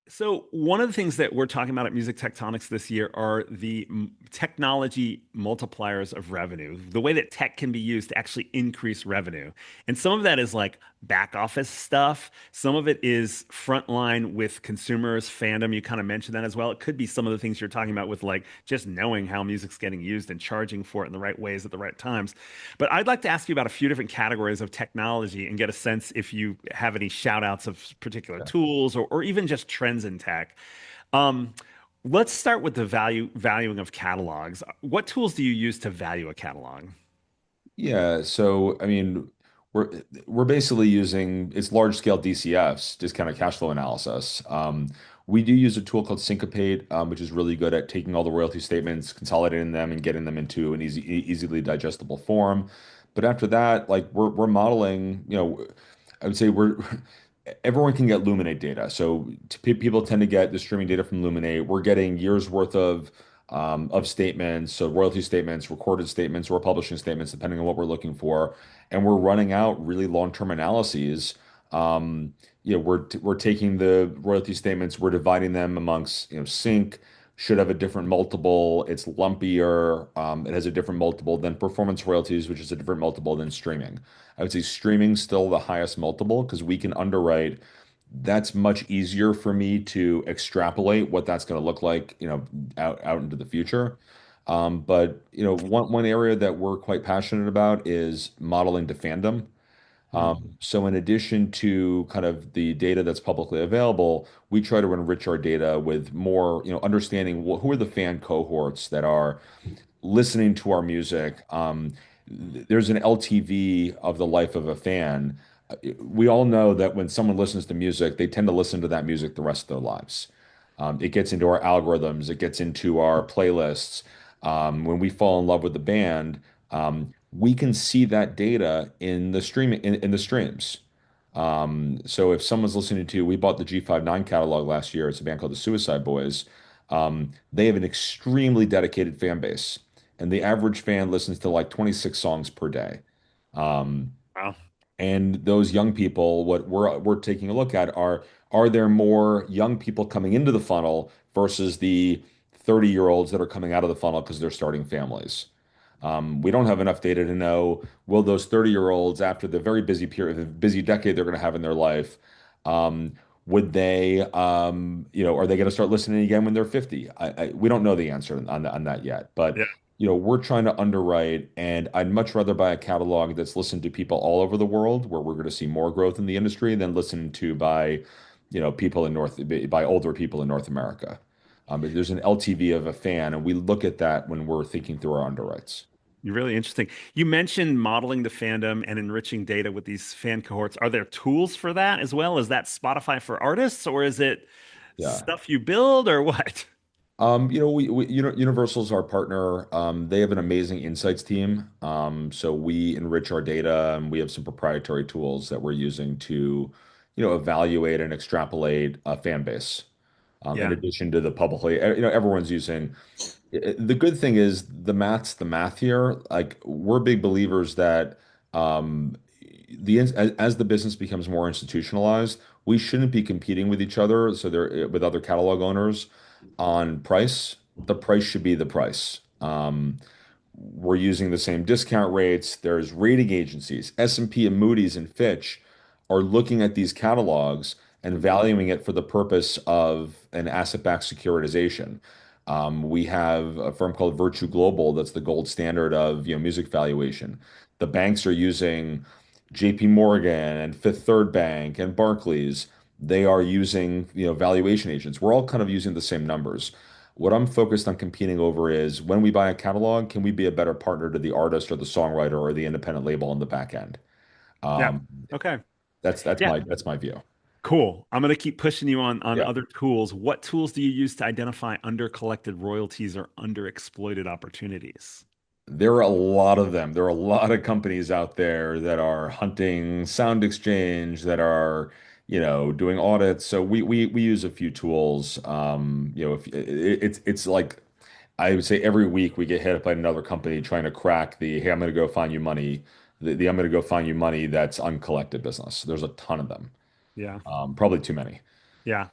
So one of the things that we're talking about at Music Tectonics this year are the technology multipliers of revenue, the way that tech can be used to actually increase revenue. And some of that is like back office stuff. Some of it is frontline with consumers, fandom. You kind of mentioned that as well. It could be some of the things you're talking about with like just knowing how music's getting used and charging for it in the right ways at the right times. But I'd like to ask you about a few different categories of technology and get a sense if you have any shout outs of particular Yeah. tools or even just trends in tech. Um, let's start with the valuing of catalogs. What tools do you use to value a catalog? Yeah, so I mean, we're basically using it's large scale DCFs, just kind of cash flow analysis. We do use a tool called Syncopate, which is really good at taking all the royalty statements, consolidating them, and getting them into an easily digestible form. But after that, like we're modeling, I would say we're everyone can get Luminate data. So people tend to get the streaming data from Luminate. We're getting years worth of statements, so royalty statements, recorded statements, or publishing statements, depending on what we're looking for. And we're running out really long-term analyses. We're taking the royalty statements, we're dividing them amongst, sync should have a different multiple. It's lumpier. It has a different multiple than performance royalties, which is a different multiple than streaming. I would say streaming's still the highest multiple because we can underwrite. That's much easier for me to extrapolate what that's going to look like, out into the future. But one area that we're quite passionate about is modeling to fandom. Hmm. So in addition to kind of the data that's publicly available, we try to enrich our data with more, understanding who are the fan cohorts that are listening to our music. There's an LTV of the life of a fan. We all know that when someone listens to music, they tend to listen to that music the rest of their lives. It gets into our algorithms, it gets into our playlists. When we fall in love with the band, we can see that data in the streaming in the streams. So if someone's listening to, we bought the G59 catalog last year. It's a band called the Suicide Boys. They have an extremely dedicated fan base, and the average fan listens to like 26 songs per day. Um, Wow. and those young people, what we're taking a look at are there more young people coming into the funnel versus the 30-year-olds that are coming out of the funnel because they're starting families? We don't have enough data to know will those 30-year-olds after the very busy period, the busy decade they're going to have in their life, um, would they, are they going to start listening again when they're 50? We don't know the answer on that yet, but Yeah. we're trying to underwrite, and I'd much rather buy a catalog that's listened to people all over the world, where we're going to see more growth in the industry, than listened to by, people in by older people in North America. There's an LTV of a fan, and we look at that when we're thinking through our underwrites. Really interesting. You mentioned modeling the fandom and enriching data with these fan cohorts. Are there tools for that as well? Is that Spotify for artists or is it Yeah. stuff you build or what? Universal's our partner. They have an amazing insights team. So we enrich our data, and we have some proprietary tools that we're using to, evaluate and extrapolate a fan base. In Yeah. addition to the publicly, everyone's using. The good thing is the math's the math here. Like we're big believers that um, as the business becomes more institutionalized, we shouldn't be competing with each other. So there with other catalog owners on price. The price should be the price. We're using the same discount rates. There's rating agencies, S&P and Moody's and Fitch are looking at these catalogs and valuing it for the purpose of an asset-backed securitization. We have a firm called Virtue Global that's the gold standard of, music valuation. The banks are using JP Morgan and Fifth Third Bank and Barclays. They are using, valuation agents. We're all kind of using the same numbers. What I'm focused on competing over is when we buy a catalog, can we be a better partner to the artist or the songwriter or the independent label on the back end? Yeah. Um, Okay. that's Yeah. my view. Cool. I'm going to keep pushing you on Yeah. other tools. What tools do you use to identify under-collected royalties or underexploited opportunities? There are a lot of them. There are a lot of companies out there that are hunting sound exchange, that are, doing audits. So we use a few tools. If it's like I would say every week we get hit up by another company trying to crack the hey, I'm going to go find you money, the I'm going to go find you money that's uncollected business. There's a ton of them. Yeah. Probably too many. Yeah.